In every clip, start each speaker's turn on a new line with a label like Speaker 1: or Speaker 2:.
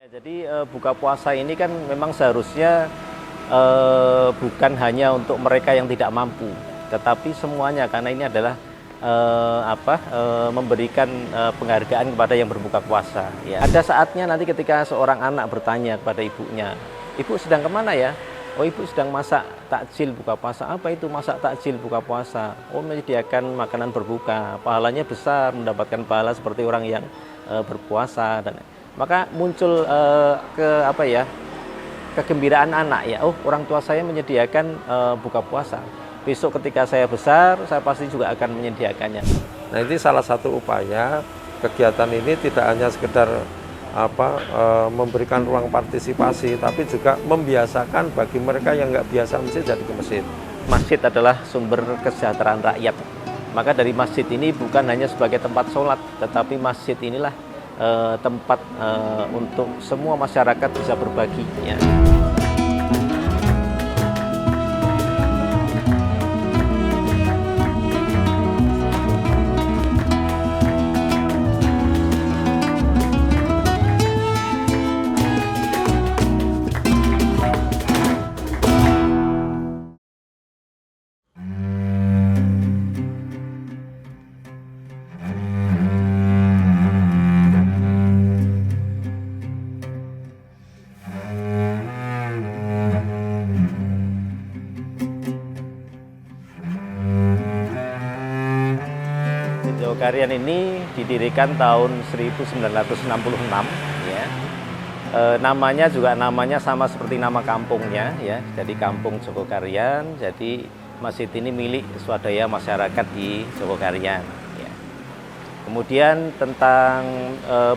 Speaker 1: Jadi buka puasa ini kan memang seharusnya bukan hanya untuk mereka yang tidak mampu, tetapi semuanya karena ini adalah memberikan penghargaan kepada yang berbuka puasa. Ya. Ada saatnya nanti ketika seorang anak bertanya kepada ibunya, "Ibu sedang kemana ya?" "Oh, ibu sedang masak takjil buka puasa." "Apa itu masak takjil buka puasa?" "Oh, menyediakan makanan berbuka. Pahalanya besar, mendapatkan pahala seperti orang yang berpuasa." Dan maka muncul kegembiraan anak ya. Oh, orang tua saya menyediakan buka puasa. Besok ketika saya besar, saya pasti juga akan menyediakannya.
Speaker 2: Nah, ini salah satu upaya kegiatan ini tidak hanya sekedar memberikan ruang partisipasi, tapi juga membiasakan bagi mereka yang nggak biasa masjid jadi ke masjid.
Speaker 1: Masjid adalah sumber kesejahteraan rakyat. Maka dari masjid ini bukan hanya sebagai tempat sholat, tetapi masjid inilah tempat untuk semua masyarakat bisa berbagi. Ya. Jogokarian ini didirikan tahun 1966 ya. Namanya sama seperti nama kampungnya ya. Jadi Kampung Jogokarian. Jadi masjid ini milik swadaya masyarakat di Jogokarian ya. Kemudian tentang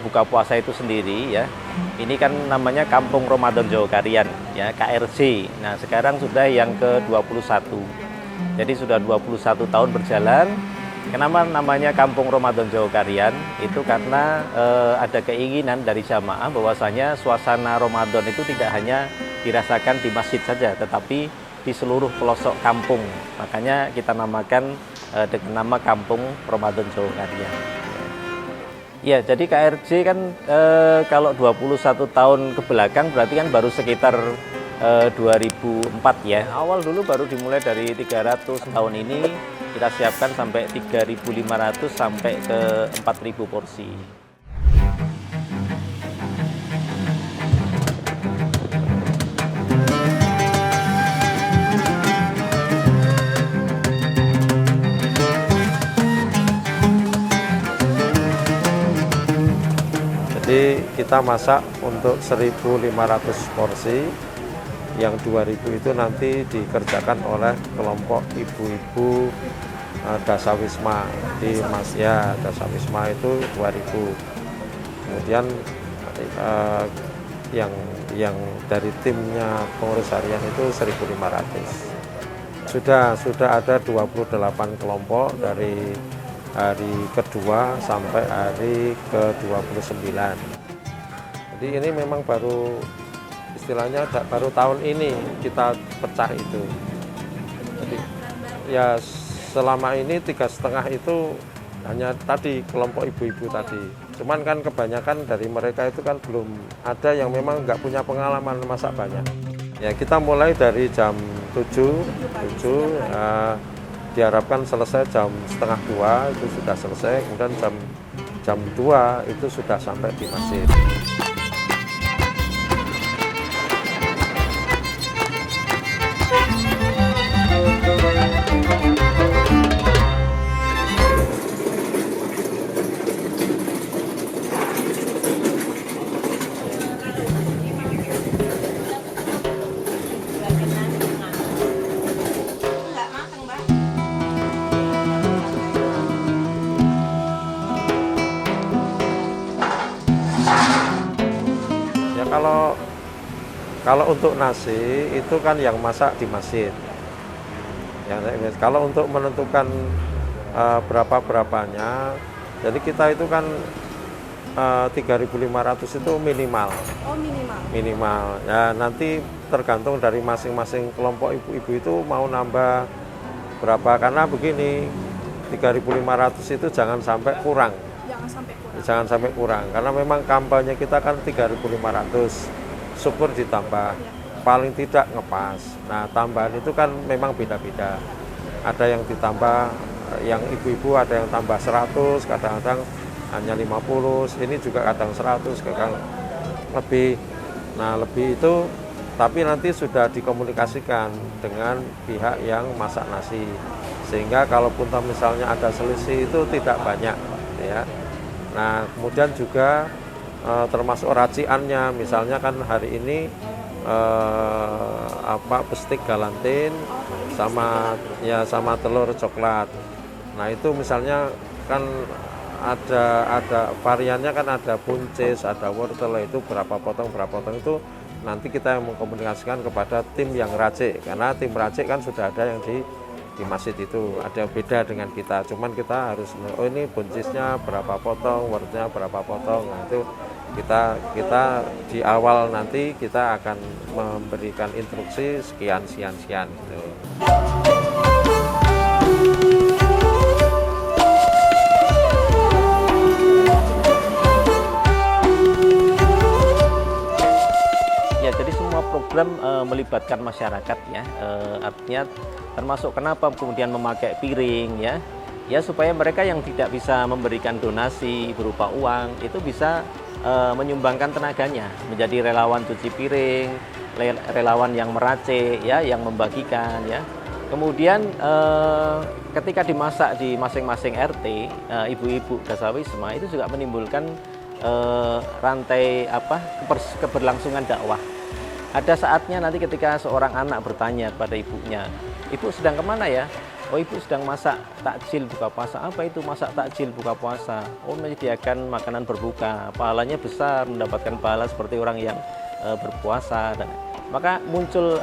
Speaker 1: buka puasa itu sendiri ya. Ini kan namanya Kampung Ramadan Jogokarian ya, KRJ. Nah, sekarang sudah yang ke-21. Jadi sudah 21 tahun berjalan. Kenapa namanya Kampung Ramadan Jogokarian? Itu karena ada keinginan dari jamaah bahwasanya suasana Ramadan itu tidak hanya dirasakan di masjid saja, tetapi di seluruh pelosok kampung. Makanya kita namakan dengan nama Kampung Ramadan Jogokarian. Ya, jadi KRJ kan kalau 21 tahun ke belakang berarti kan baru sekitar 2004 ya. Awal dulu baru dimulai dari 300, tahun ini kita siapkan sampai 3.500 sampai ke 4.000 porsi.
Speaker 2: Jadi kita masak untuk 1.500 porsi, yang 2.000 itu nanti dikerjakan oleh kelompok ibu-ibu Dasawisma di Dasawisma itu 2.000. Kemudian yang dari timnya pengurus harian itu 1.500. Sudah ada 28 kelompok dari hari kedua sampai hari ke-29. Jadi ini memang istilahnya baru tahun ini kita pecah itu. Jadi ya selama ini 3,5 itu hanya tadi kelompok ibu-ibu tadi. Cuman kan kebanyakan dari mereka itu kan belum ada yang memang nggak punya pengalaman masak banyak. Ya kita mulai dari jam 7 diharapkan selesai jam 1:30 itu sudah selesai. Kemudian jam 2 itu sudah sampai di masjid. Kalau untuk nasi itu kan yang masak di masjid. Kalau untuk menentukan berapanya, jadi kita itu kan 3.500 itu minimal.
Speaker 3: Oh, minimal.
Speaker 2: Minimal. Ya nanti tergantung dari masing-masing kelompok ibu-ibu itu mau nambah berapa, karena begini 3.500 itu jangan sampai kurang.
Speaker 3: Ya,
Speaker 2: Jangan sampai kurang, karena memang kampanye kita kan 3.500, syukur ditambah, paling tidak ngepas. Nah, tambahan itu kan memang beda-beda. Ada yang ditambah, yang ibu-ibu ada yang tambah 100, kadang-kadang hanya 50, ini juga kadang 100, kadang lebih. Nah, lebih itu tapi nanti sudah dikomunikasikan dengan pihak yang masak nasi, sehingga kalaupun misalnya ada selisih itu tidak banyak, ya. Nah, kemudian juga termasuk raciannya, misalnya kan hari ini bestik galantin sama telur coklat. Nah, itu misalnya kan ada variannya, kan ada buncis, ada wortel, itu berapa potong itu nanti kita yang mengkomunikasikan kepada tim yang racik, karena tim racik kan sudah ada yang di masjid itu, ada beda dengan kita, cuman kita harus ini buncisnya berapa potong, wortelnya berapa potong. Nah, itu kita di awal nanti kita akan memberikan instruksi sekian gitu.
Speaker 1: Jadi semua program melibatkan masyarakat, ya, artinya termasuk kenapa kemudian memakai piring, ya supaya mereka yang tidak bisa memberikan donasi berupa uang itu bisa menyumbangkan tenaganya menjadi relawan cuci piring, relawan yang meracik, ya, yang membagikan, ya. Kemudian ketika dimasak di masing-masing RT, ibu-ibu dasawisma itu juga menimbulkan rantai keberlangsungan dakwah. Ada saatnya nanti ketika seorang anak bertanya kepada ibunya, "Ibu sedang kemana ya?" "Oh, ibu sedang masak takjil buka puasa." "Apa itu masak takjil buka puasa?" "Oh, menyediakan makanan berbuka, pahalanya besar, mendapatkan pahala seperti orang yang berpuasa." Dan maka muncul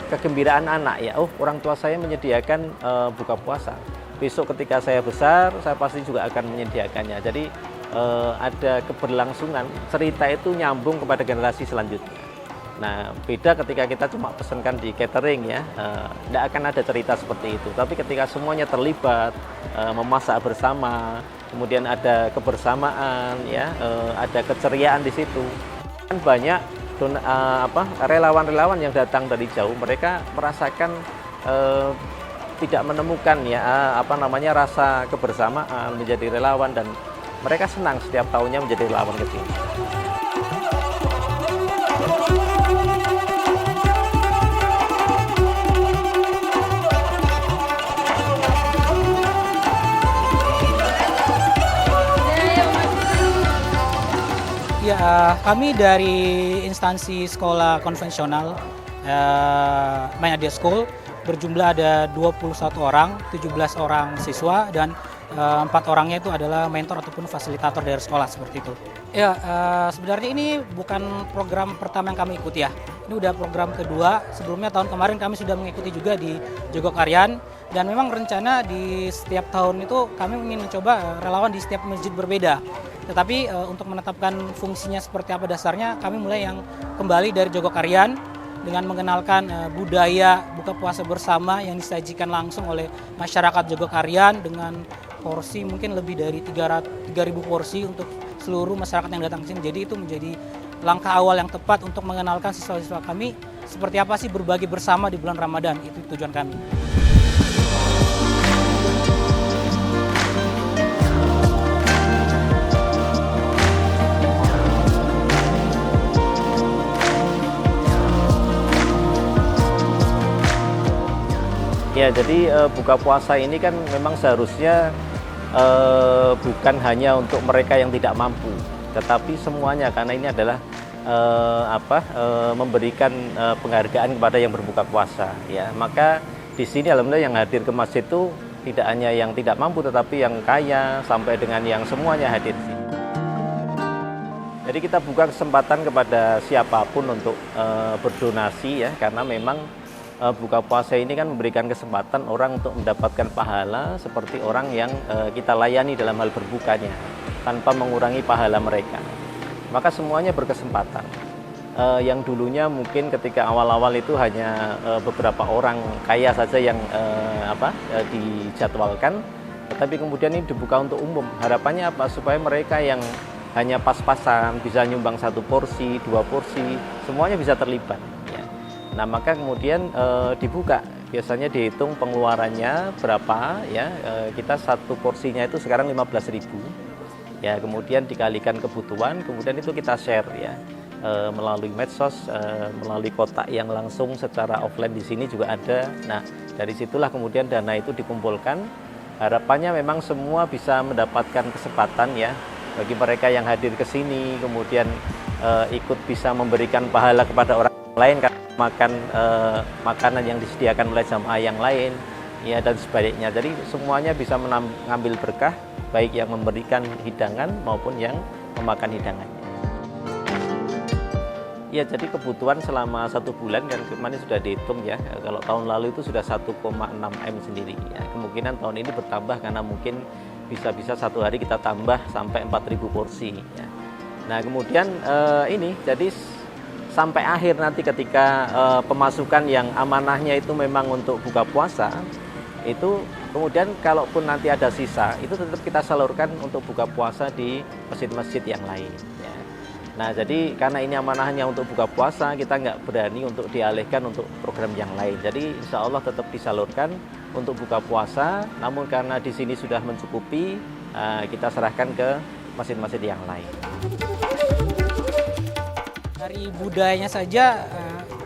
Speaker 1: kegembiraan anak, ya, "Oh, orang tua saya menyediakan buka puasa. Besok ketika saya besar, saya pasti juga akan menyediakannya." Jadi ada keberlangsungan, cerita itu nyambung kepada generasi selanjutnya. Nah, beda ketika kita cuma pesankan di catering, ya, tidak akan ada cerita seperti itu. Tapi ketika semuanya terlibat, memasak bersama, kemudian ada kebersamaan, ya, ada keceriaan di situ. Kan banyak relawan-relawan yang datang dari jauh, mereka merasakan tidak menemukan, ya, rasa kebersamaan menjadi relawan, dan mereka senang setiap tahunnya menjadi relawan ke sini.
Speaker 3: Ya, kami dari instansi sekolah konvensional Mayadea School berjumlah ada 21 orang, 17 orang siswa, dan 4 orangnya itu adalah mentor ataupun fasilitator dari sekolah, seperti itu. Ya, sebenarnya ini bukan program pertama yang kami ikuti, ya. Ini udah program kedua. Sebelumnya tahun kemarin kami sudah mengikuti juga di Jogokarian, dan memang rencana di setiap tahun itu kami ingin mencoba relawan di setiap masjid berbeda. Tetapi untuk menetapkan fungsinya seperti apa dasarnya, kami mulai yang kembali dari Jogokarian dengan mengenalkan budaya buka puasa bersama yang disajikan langsung oleh masyarakat Jogokarian dengan porsi mungkin lebih dari 3.000 porsi untuk seluruh masyarakat yang datang ke sini. Jadi itu menjadi langkah awal yang tepat untuk mengenalkan siswa-siswa kami seperti apa sih berbagi bersama di bulan Ramadan. Itu tujuan kami.
Speaker 1: Ya, jadi buka puasa ini kan memang seharusnya bukan hanya untuk mereka yang tidak mampu, tetapi semuanya, karena ini adalah memberikan penghargaan kepada yang berbuka puasa, ya. Maka di sini alhamdulillah yang hadir ke masjid itu tidak hanya yang tidak mampu, tetapi yang kaya sampai dengan yang semuanya hadir di sini. Jadi kita buka kesempatan kepada siapapun untuk berdonasi, ya, karena memang buka puasa ini kan memberikan kesempatan orang untuk mendapatkan pahala seperti orang yang kita layani dalam hal berbukanya, tanpa mengurangi pahala mereka. Maka semuanya berkesempatan. Yang dulunya mungkin ketika awal-awal itu hanya beberapa orang kaya saja yang dijadwalkan, tapi kemudian ini dibuka untuk umum. Harapannya apa? Supaya mereka yang hanya pas-pasan bisa nyumbang 1 porsi, 2 porsi, semuanya bisa terlibat. Ya. Nah maka kemudian dibuka, biasanya dihitung pengeluarannya berapa, ya kita 1 porsinya itu sekarang 15.000, ya kemudian dikalikan kebutuhan, kemudian itu kita share ya. Melalui medsos, melalui kotak yang langsung secara offline di sini juga ada. Nah, dari situlah kemudian dana itu dikumpulkan. Harapannya memang semua bisa mendapatkan kesempatan ya. Bagi mereka yang hadir ke sini, kemudian ikut bisa memberikan pahala kepada orang lain karena makan makanan yang disediakan oleh jamaah yang lain, ya dan sebaliknya. Jadi semuanya bisa mengambil berkah, baik yang memberikan hidangan maupun yang memakan hidangannya. Ya, jadi kebutuhan selama 1 bulan kan kemarin sudah dihitung ya. Kalau tahun lalu itu sudah 1,6 M sendiri. Ya. Kemungkinan tahun ini bertambah karena mungkin bisa-bisa 1 hari kita tambah sampai 4.000 porsi. Ya. Nah kemudian ini jadi sampai akhir nanti ketika pemasukan yang amanahnya itu memang untuk buka puasa, itu kemudian kalaupun nanti ada sisa itu tetap kita salurkan untuk buka puasa di masjid-masjid yang lain. Ya. Nah jadi karena ini amanahnya untuk buka puasa, kita nggak berani untuk dialihkan untuk program yang lain. Jadi insya Allah tetap disalurkan untuk buka puasa, namun karena di sini sudah mencukupi, kita serahkan ke masjid-masjid yang lain.
Speaker 3: Dari budayanya saja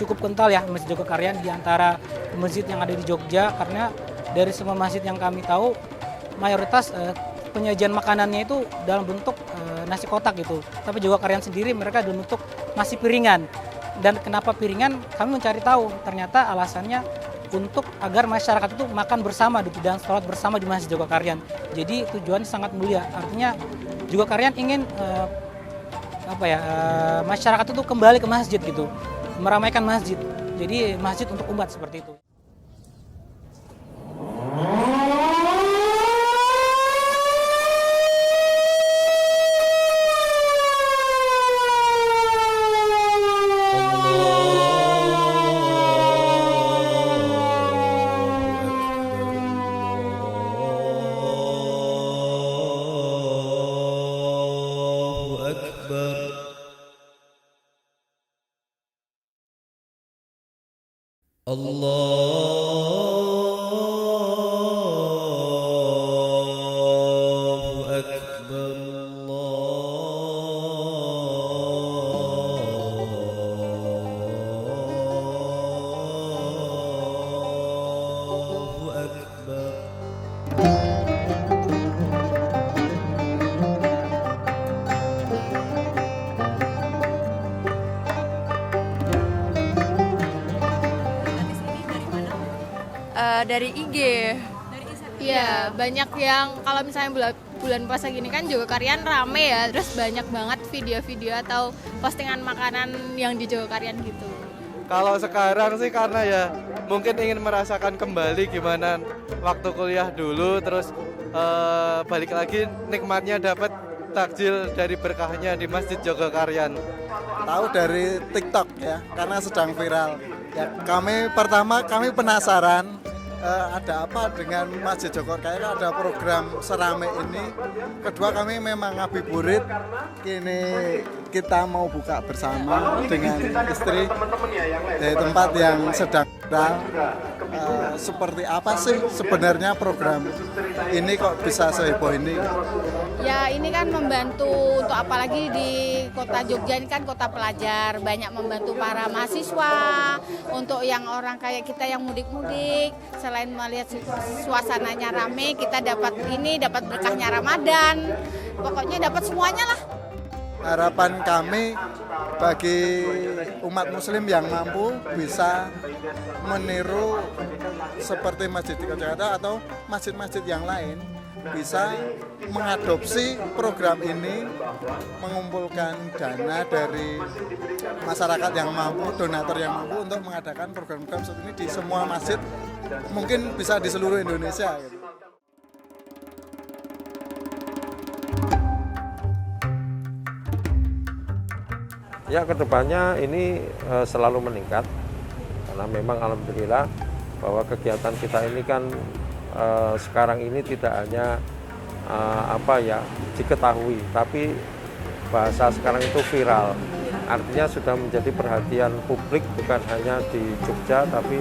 Speaker 3: cukup kental ya Masjid Jogokaryan di antara masjid yang ada di Jogja, karena dari semua masjid yang kami tahu mayoritas penyajian makanannya itu dalam bentuk nasi kotak gitu. Tapi Jogokaryan sendiri mereka dalam bentuk nasi piringan. Dan kenapa piringan? Kami mencari tahu. Ternyata alasannya untuk agar masyarakat itu makan bersama dan sholat bersama di Masjid Jogokaryan. Jadi tujuannya sangat mulia. Artinya Jogokaryan ingin masyarakat itu kembali ke masjid gitu, meramaikan masjid. Jadi masjid untuk umat seperti itu.
Speaker 4: Allahu Akbar, Allahu Akbar.
Speaker 5: Dari IG. Iya, banyak yang kalau misalnya bulan puasa gini kan Jogokaryan rame ya, terus banyak banget video-video atau postingan makanan yang di Jogokaryan gitu.
Speaker 6: Kalau sekarang sih karena ya mungkin ingin merasakan kembali gimana waktu kuliah dulu, terus balik lagi nikmatnya dapat takjil dari berkahnya di Masjid Jogokaryan.
Speaker 7: Tahu dari TikTok ya, karena sedang viral. Ya, kami penasaran ada apa dengan Masjid Jogokaryan, ada program serame ini. Kedua, kami memang ngabuburit, kini kita mau buka bersama dengan istri di tempat yang sedang viral. Seperti apa sih sebenarnya program ini kok bisa seheboh ini?
Speaker 5: Ya ini kan membantu untuk apalagi di kota Jogja ini kan kota pelajar, banyak membantu para mahasiswa, untuk yang orang kayak kita yang mudik-mudik, selain melihat suasananya rame, kita dapat berkahnya Ramadan, pokoknya dapat semuanya lah.
Speaker 7: Harapan kami bagi umat muslim yang mampu bisa meniru seperti Masjid di Jakarta atau masjid-masjid yang lain, bisa mengadopsi program ini, mengumpulkan dana dari masyarakat yang mampu, donatur yang mampu untuk mengadakan program-program seperti ini di semua masjid, mungkin bisa di seluruh Indonesia gitu.
Speaker 2: Ya, kedepannya ini selalu meningkat karena memang alhamdulillah bahwa kegiatan kita ini kan sekarang ini tidak hanya diketahui, tapi bahasa sekarang itu viral. Artinya sudah menjadi perhatian publik bukan hanya di Jogja, tapi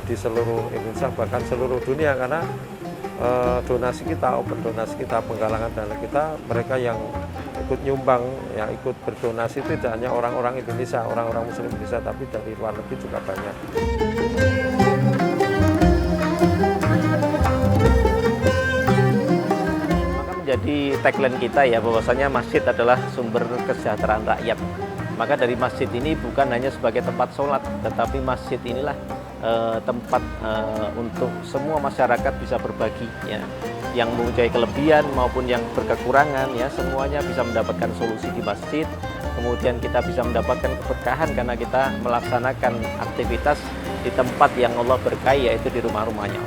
Speaker 2: di seluruh Indonesia, bahkan seluruh dunia, karena donasi kita, open donasi kita, penggalangan dana kita, mereka yang ikut nyumbang, yang ikut berdonasi itu tidak hanya orang-orang Indonesia, orang-orang Muslim Indonesia, tapi dari luar negeri juga banyak.
Speaker 1: Jadi tagline kita ya, bahwasanya masjid adalah sumber kesejahteraan rakyat. Maka dari masjid ini bukan hanya sebagai tempat sholat, tetapi masjid inilah tempat untuk semua masyarakat bisa berbagi, ya. Yang mempunyai kelebihan maupun yang berkekurangan, ya, semuanya bisa mendapatkan solusi di masjid. Kemudian kita bisa mendapatkan keberkahan karena kita melaksanakan aktivitas di tempat yang Allah berkahi, yaitu di rumah-rumahnya.